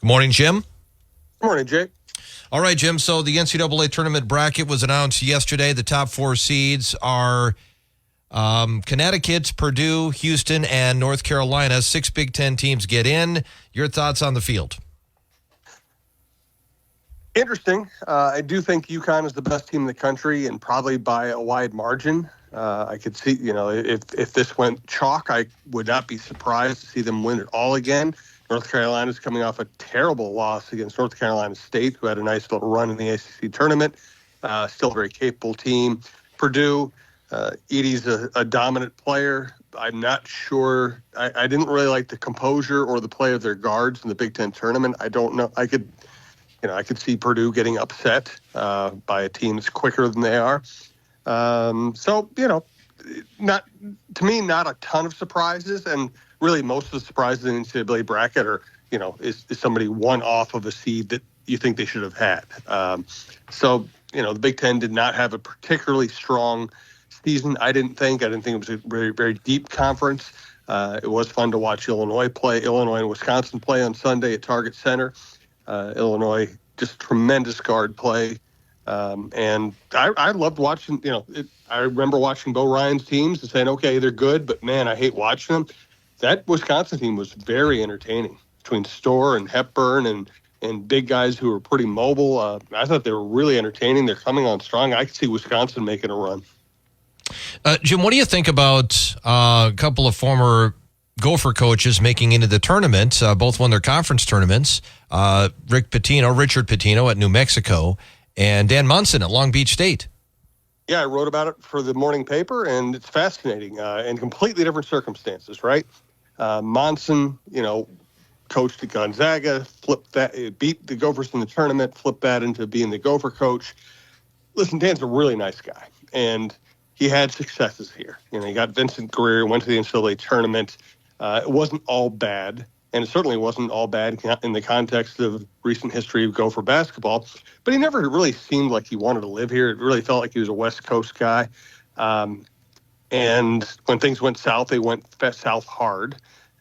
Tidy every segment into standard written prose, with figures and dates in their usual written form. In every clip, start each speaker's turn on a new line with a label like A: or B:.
A: Good morning, Jim.
B: Good morning, Jay.
A: All right, Jim. So the NCAA tournament bracket was announced yesterday. The top four seeds are Connecticut, Purdue, Houston, and North Carolina. 6 Big Ten teams get in. Your thoughts on the field?
B: Interesting. I do think UConn is the best team in the country, and probably by a wide margin. I could see, if this went chalk, I would not be surprised to see them win it all again. North Carolina's coming off a terrible loss against North Carolina State, who had a nice little run in the ACC tournament. Still a very capable team. Purdue, Edey's a dominant player. I'm not sure. I didn't really like the composure or the play of their guards in the Big Ten tournament. I don't know. I could see Purdue getting upset by a team that's quicker than they are. Not a ton of surprises, and really most of the surprises in the NCAA bracket are, is somebody one off of a seed that you think they should have had. The Big Ten did not have a particularly strong season. I didn't think it was a very, very deep conference. It was fun to watch Illinois and Wisconsin play on Sunday at Target Center. Illinois, just tremendous guard play. And I loved watching, I remember watching Bo Ryan's teams and saying, okay, they're good, but man, I hate watching them. That Wisconsin team was very entertaining between Storr and Hepburn and big guys who were pretty mobile. I thought they were really entertaining. They're coming on strong. I could see Wisconsin making a run.
A: Jim, what do you think about a couple of former Gopher coaches making into the tournament? Both won their conference tournaments. Richard Pitino at New Mexico and Dan Munson at Long Beach State.
B: Yeah, I wrote about it for the morning paper, and it's fascinating and completely different circumstances, right? Monson, coached at Gonzaga, beat the Gophers in the tournament, flipped that into being the Gopher coach. Listen, Dan's a really nice guy, and he had successes here. He got Vincent Greer, went to the NCAA tournament. It wasn't all bad, and it certainly wasn't all bad in the context of recent history of Gopher basketball. But he never really seemed like he wanted to live here. It really felt like he was a West Coast guy. And when things went south, they went south hard,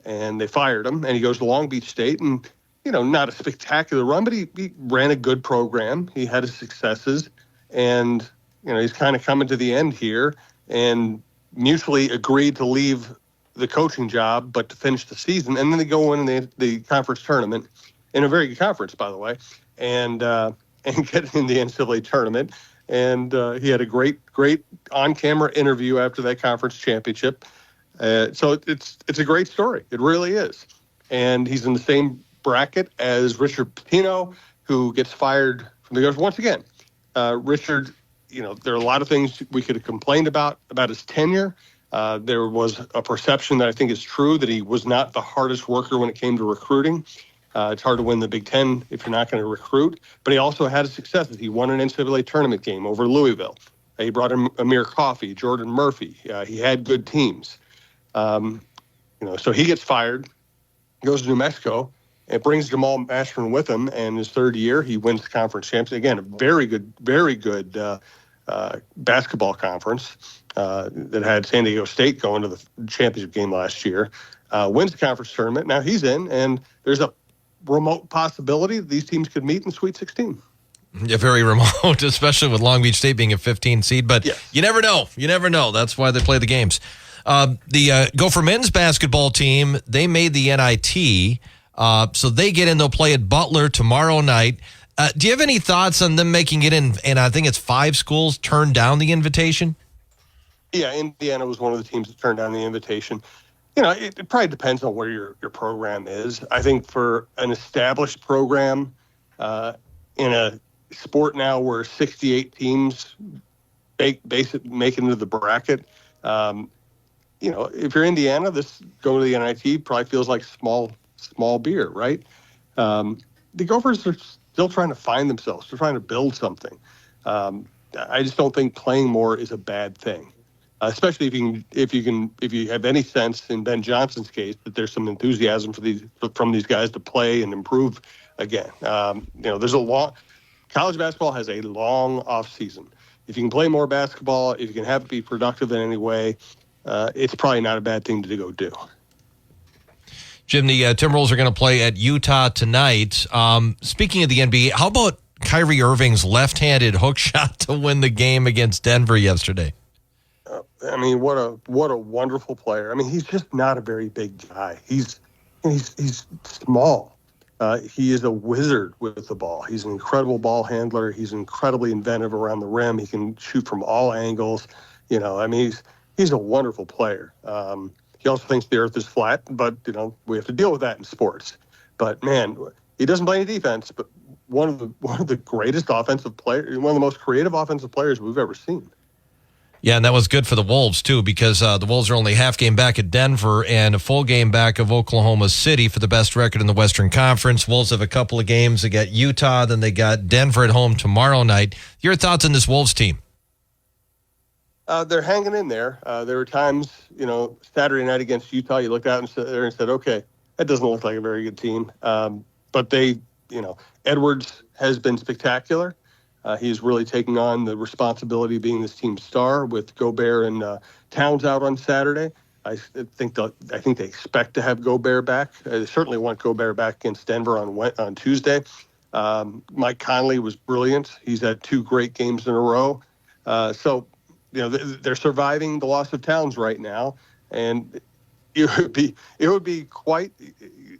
B: and they fired him. And he goes to Long Beach State, and, not a spectacular run, but he ran a good program. He had his successes, and, he's kind of coming to the end here and mutually agreed to leave the coaching job, but to finish the season. And then they go in the conference tournament, in a very good conference, by the way, and get in the NCAA tournament. And he had a great on-camera interview after that conference championship. So it's a great story. It really is. And he's in the same bracket as Richard Pitino, who gets fired from the Gophers once again. Richard, there are a lot of things we could have complained about his tenure. There was a perception that I think is true that he was not the hardest worker when it came to recruiting. It's hard to win the Big Ten if you're not going to recruit. But he also had successes. He won an NCAA tournament game over Louisville. He brought in Amir Coffey, Jordan Murphy. He had good teams. So he gets fired, goes to New Mexico, and brings Jamal Mashburn with him. And his third year, he wins the conference championship. Again, a very good basketball conference that had San Diego State going to the championship game last year. Wins the conference tournament. Now he's in, and there's a remote possibility these teams could meet in Sweet 16.
A: Yeah, very remote, especially with Long Beach State being a 15 seed. But
B: yes.
A: You never know. That's why they play the games. The Gopher men's basketball team, they made the NIT, so they get in. They'll play at Butler tomorrow night. Do you have any thoughts on them making it in? And I think it's 5 schools turned down the invitation.
B: Yeah, Indiana was one of the teams that turned down the invitation. It probably depends on where your program is. I think for an established program in a sport now where 68 teams make it into the bracket, if you're Indiana, this going to the NIT probably feels like small beer, right? The Gophers are still trying to find themselves. They're trying to build something. I just don't think playing more is a bad thing. Especially if you have any sense in Ben Johnson's case that there's some enthusiasm from these guys to play and improve again. There's college basketball has a long off season. If you can play more basketball, if you can have it be productive in any way, it's probably not a bad thing to go do.
A: Jim, the Timberwolves are going to play at Utah tonight. Speaking of the NBA, how about Kyrie Irving's left-handed hook shot to win the game against Denver yesterday?
B: I mean, what a wonderful player. I mean, he's just not a very big guy. He's small. He is a wizard with the ball. He's an incredible ball handler. He's incredibly inventive around the rim. He can shoot from all angles. I mean, he's a wonderful player. He also thinks the earth is flat, but, we have to deal with that in sports. But, man, he doesn't play any defense, but one of the greatest offensive players, one of the most creative offensive players we've ever seen.
A: Yeah, and that was good for the Wolves, too, because the Wolves are only half game back at Denver and a full game back of Oklahoma City for the best record in the Western Conference. Wolves have a couple of games. They got Utah, then they got Denver at home tomorrow night. Your thoughts on this Wolves team?
B: They're hanging in there. There were times, Saturday night against Utah, you looked out and said, okay, that doesn't look like a very good team. But they, Edwards has been spectacular. He's really taking on the responsibility of being this team's star with Gobert and Towns out on Saturday. I think they expect to have Gobert back. They certainly want Gobert back against Denver on Tuesday. Mike Conley was brilliant. He's had 2 great games in a row. So, they're surviving the loss of Towns right now, and it would be quite.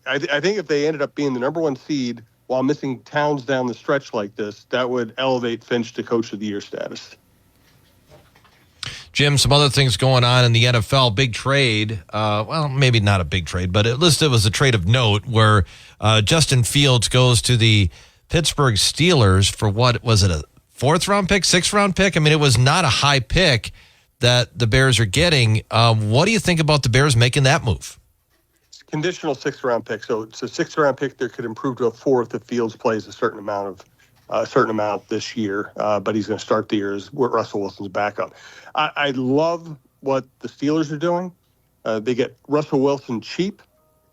B: I think if they ended up being the number 1 seed while missing Towns down the stretch like this, that would elevate Finch to Coach of the Year status.
A: Jim, some other things going on in the NFL. Big trade. Well, maybe not a big trade, but at least it was a trade of note where Justin Fields goes to the Pittsburgh Steelers for what was it, a 4th-round pick, 6th-round pick? I mean, it was not a high pick that the Bears are getting. What do you think about the Bears making that move?
B: It's a conditional 6th-round pick, so it's a 6th-round pick that could improve to a 4th if Fields plays a certain amount this year. But he's going to start the year as Russell Wilson's backup. I love what the Steelers are doing. They get Russell Wilson cheap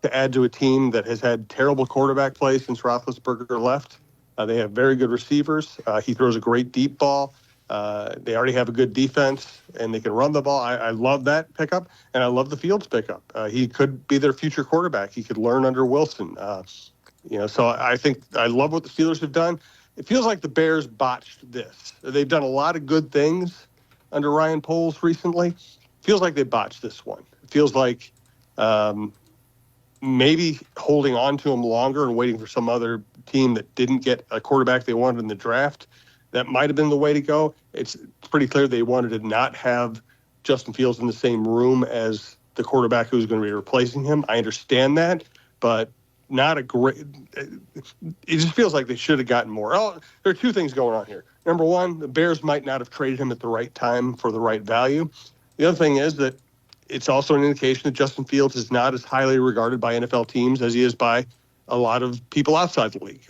B: to add to a team that has had terrible quarterback play since Roethlisberger left. They have very good receivers. He throws a great deep ball. They already have a good defense, and they can run the ball. I love that pickup, and I love the Fields pickup. He could be their future quarterback. He could learn under Wilson. So I think I love what the Steelers have done. It feels like the Bears botched this. They've done a lot of good things under Ryan Poles recently. It feels like they botched this one. It feels like maybe holding on to him longer and waiting for some other team that didn't get a quarterback they wanted in the draft, that might have been the way to go. It's pretty clear they wanted to not have Justin Fields in the same room as the quarterback who was going to be replacing him. I understand that, but not a great – it just feels like they should have gotten more. Oh, there are 2 things going on here. Number one, the Bears might not have traded him at the right time for the right value. The other thing is that it's also an indication that Justin Fields is not as highly regarded by NFL teams as he is by a lot of people outside the league.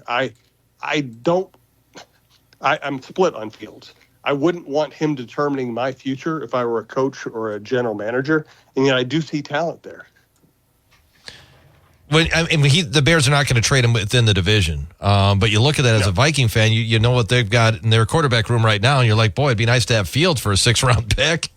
B: I'm split on Fields. I wouldn't want him determining my future if I were a coach or a general manager, and yet I do see talent there.
A: The Bears are not going to trade him within the division, but you look at that as a Viking fan, you know what they've got in their quarterback room right now, and you're like, boy, it'd be nice to have Fields for a 6th-round pick.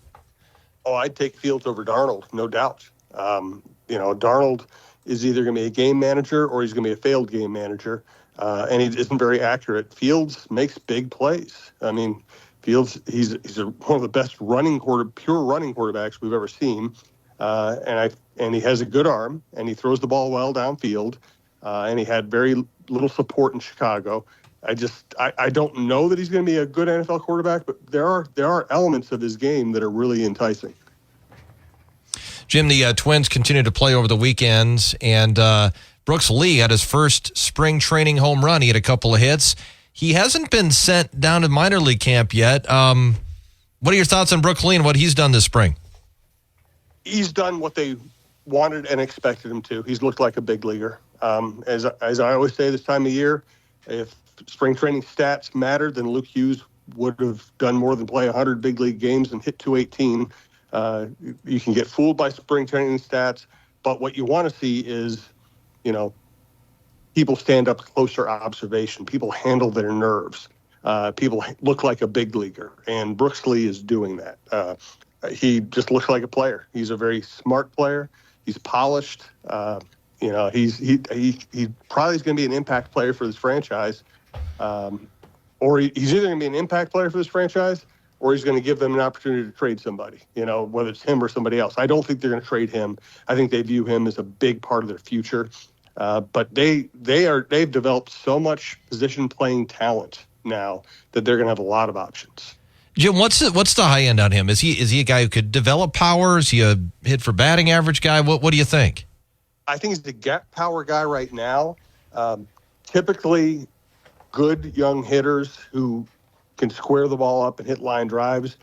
B: Oh, I'd take Fields over Darnold, no doubt. Darnold is either going to be a game manager or he's going to be a failed game manager, and he isn't very accurate. Fields makes big plays. I mean, Fields, he's one of the best pure running quarterbacks we've ever seen, and he has a good arm, and he throws the ball well downfield, and he had very little support in Chicago. I don't know that he's going to be a good NFL quarterback, but there are elements of his game that are really enticing.
A: Jim, the Twins continue to play over the weekends, and Brooks Lee had his first spring training home run. He had a couple of hits. He hasn't been sent down to minor league camp yet. What are your thoughts on Brooks Lee and what he's done this spring?
B: He's done what they wanted and expected him to. He's looked like a big leaguer. As I always say this time of year, if spring training stats mattered, then Luke Hughes would have done more than play 100 big league games and hit 218. You can get fooled by spring training stats, but what you want to see is, people stand up closer observation. People handle their nerves. People look like a big leaguer, and Brooks Lee is doing that. He just looks like a player. He's a very smart player. He's polished. You know, he probably is going to be an impact player for this franchise, or he's either going to be an impact player for this franchise, or he's going to give them an opportunity to trade somebody. You know, whether it's him or somebody else. I don't think they're going to trade him. I think they view him as a big part of their future. But they've developed so much position playing talent now that they're going to have a lot of options.
A: Jim, what's the high end on him? Is he a guy who could develop power? Is he a hit for batting average guy? What do you think?
B: I think he's the gap power guy right now. Typically, good young hitters who can square the ball up and hit line drives,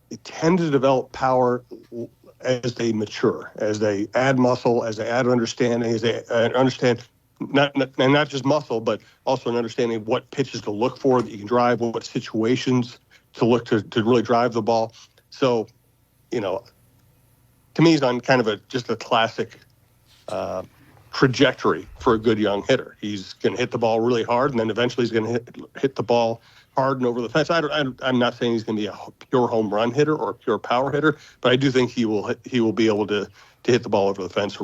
B: they tend to develop power as they mature, as they add muscle, as they add understanding, as they understand not just muscle, but also an understanding of what pitches to look for that you can drive, what situations to look to really drive the ball. So, you know, to me, he's on kind of just a classic trajectory for a good young hitter. He's going to hit the ball really hard, and then eventually he's going to hit the ball hard and over the fence. I'm not saying he's going to be a pure home run hitter or a pure power hitter, but I do think he will be able to hit the ball over the fence.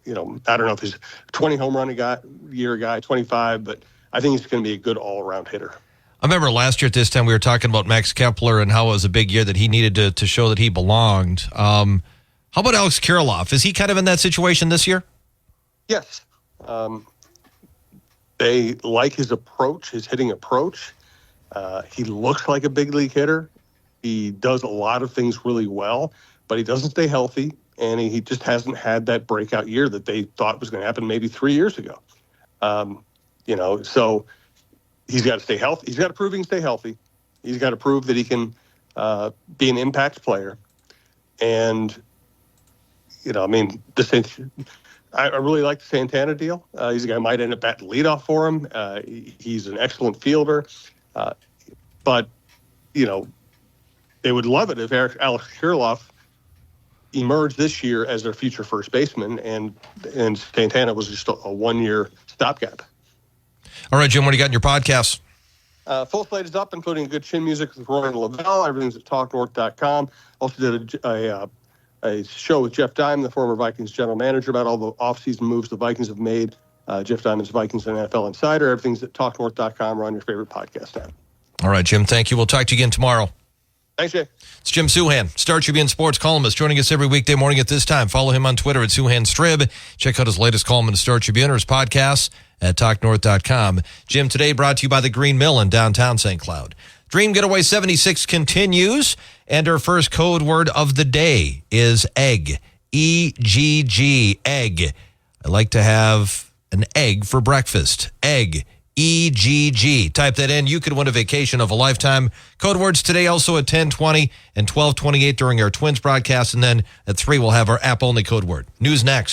B: You know, I don't know if he's a 20 home run year guy, 25, but I think he's going to be a good all-around hitter.
A: I remember last year at this time we were talking about Max Kepler and how it was a big year that he needed to show that he belonged. How about Alex Kirilloff? Is he kind of in that situation this year?
B: Yes. They like his approach, his hitting approach. He looks like a big league hitter. He does a lot of things really well, but he doesn't stay healthy, and he just hasn't had that breakout year that they thought was going to happen maybe 3 years ago. You know, so he's got to stay healthy. He's got to prove he can stay healthy. He's got to prove that he can be an impact player. And, you know, I mean, I really like the Santana deal. He's a guy who might end up batting leadoff for him. He's an excellent fielder. But, you know, they would love it if Alex Kirilloff emerged this year as their future first baseman, and Santana was just a 1 year stopgap.
A: All right, Jim, what do you got in your podcast?
B: Full slate is up, including good chin music with Roy and Lavelle. Everything's at talknorth.com. Also did a show with Jeff Diamond, the former Vikings general manager, about all the offseason moves the Vikings have made. Jeff Diamond's Vikings and NFL Insider. Everything's at talknorth.com or on your favorite podcast app. All
A: right, Jim, thank you. We'll talk to you again tomorrow.
B: Thanks, Jay.
A: It's Jim Souhan, Star Tribune sports columnist, joining us every weekday morning at this time. Follow him on Twitter at SouhanStrib. Check out his latest column in the Star Tribune or his podcasts at talknorth.com. Jim, today brought to you by the Green Mill in downtown St. Cloud. Dream Getaway 76 continues, and our first code word of the day is egg. E-G-G, egg. I like to have an egg for breakfast. Egg. E-G-G. Type that in. You could win a vacation of a lifetime. Code words today also at 10:20 and 12:28 during our Twins broadcast. And then at 3, we'll have our app-only code word. News next.